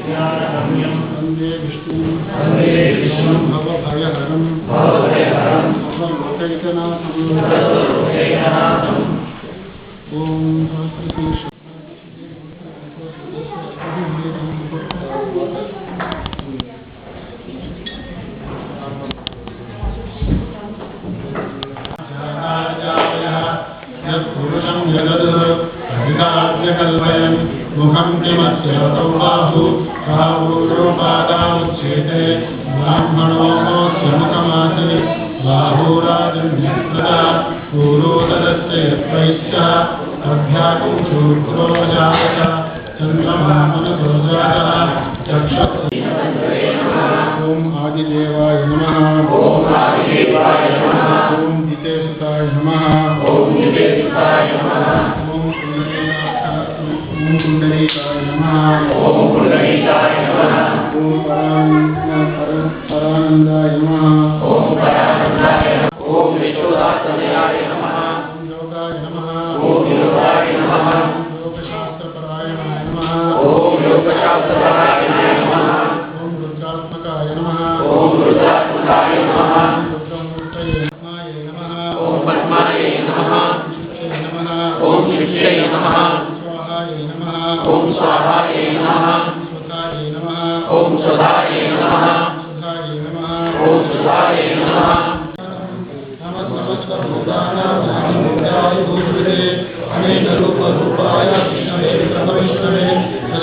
वन्दे विष्णुं भवभयहरं सर्वलोकैकनाथं ॐ यत्पुरुषं जगद् अधिकार्यकल्पयन् मुखं किमस्यतो बाहु बाहुरोपादामुच्येते ब्राह्मणोऽस्य मुखमासि बाहुराजन्यप्रदा पूरोदरस्य यत्वैश्यः अभ्याकुं शूद्रो जातः चन्द्रमा मनसो जातः चक्षुः ॐ आदिदेवाय नमः ॐ जितेशताय नमः ॐ कुंडलीकाय नमः ॐ परानंदाय नमः ॐ विष्णुदासनयाय नमः योगाय नमः योगशास्त्रपरायणाय नमः ॐ रुद्रात्मकाय नमः रुद्रमूर्तये नमः ॐ पद्माय नमः ॐ शिष्यै नमः ॐ स्वाहाय नमः स्वधाय नमः ॐ स्वधाय नमः ॐ सुधाय नमः नमस्ते अनेकरूपरूपाय विष्णवे प्रभविष्णवे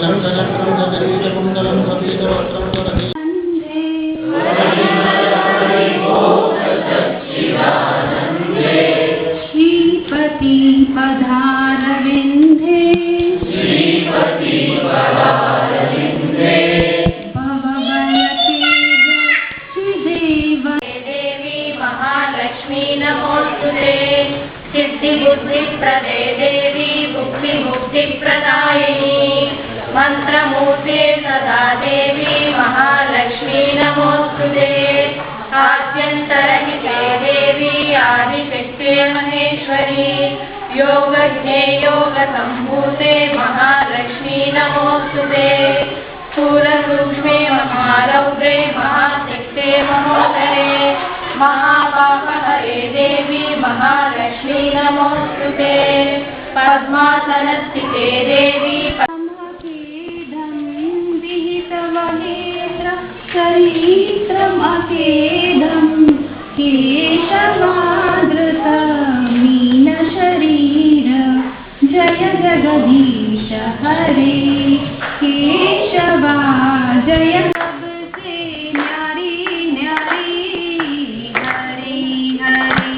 शङ्खचक्रं गगरीतकुण्डलं कपितवक्त्रं ददति श्रीपति पधारविन्दे सिद्धिबुद्धिप्रदे देवी बुद्धिमुक्तिप्रदायिनी मंत्रमूर्ते सदा देवी महालक्ष्मी नमोस्तुते आद्यन्तरहिते देवी आदिशक्ते महेश्वरी योगज्ञे योगसम्भूते महालक्ष्मी नमोस्तुते स्थूलसूक्ष्मे महारौद्रे महाशक्ते महोदरे महापापहरे देवी महालक्ष्मी नमोस्तुते पद्मासनस्थिते देवी चरित्रमकेदं केशवादृत मीनशरीर जय जगदीश हरे केशवा जय सबसे न्यारी न्यारी हरे हरे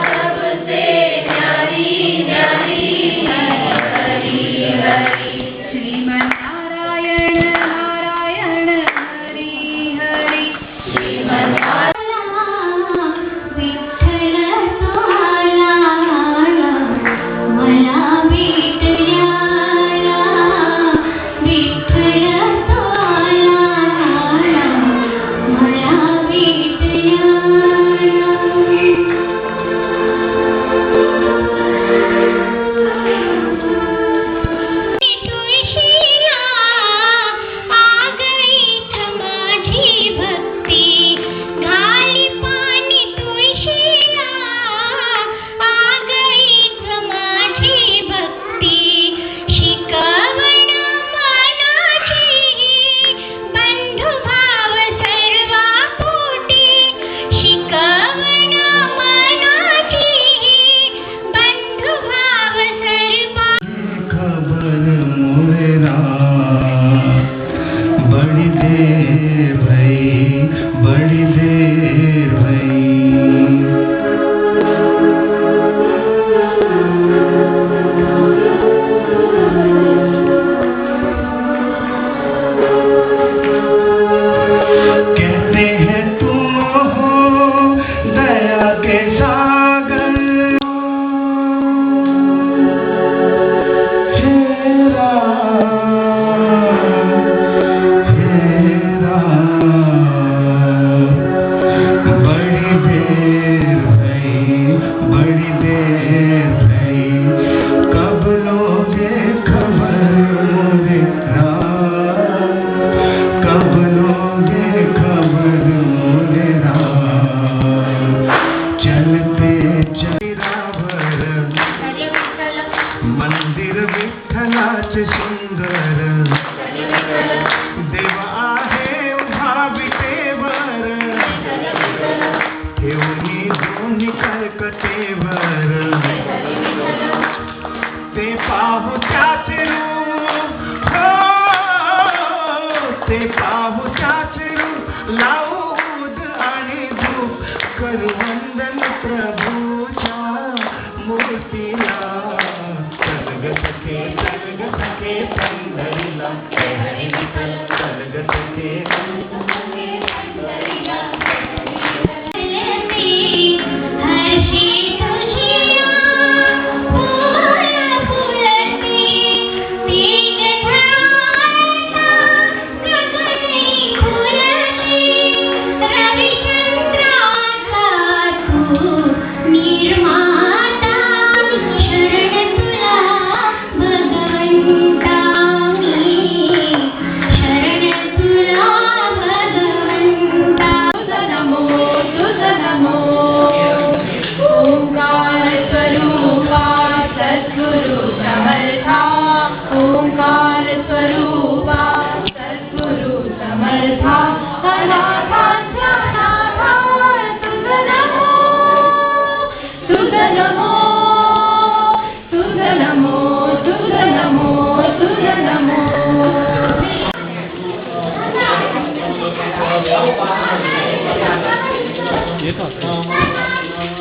सबसे न्यारी न्यारी हरे हरे श्रीमन्नारायण नारायण हरे हरे विठ्ठल सोहळा मला भेटल्या विठ्ठल ते पाहू त्याचरू लाऊद आणि धूप करू वंदन प्रभूच्या मूर्तीला चल ग सखे पंढरीला हरी विठ्ठल चल ग सखे येतात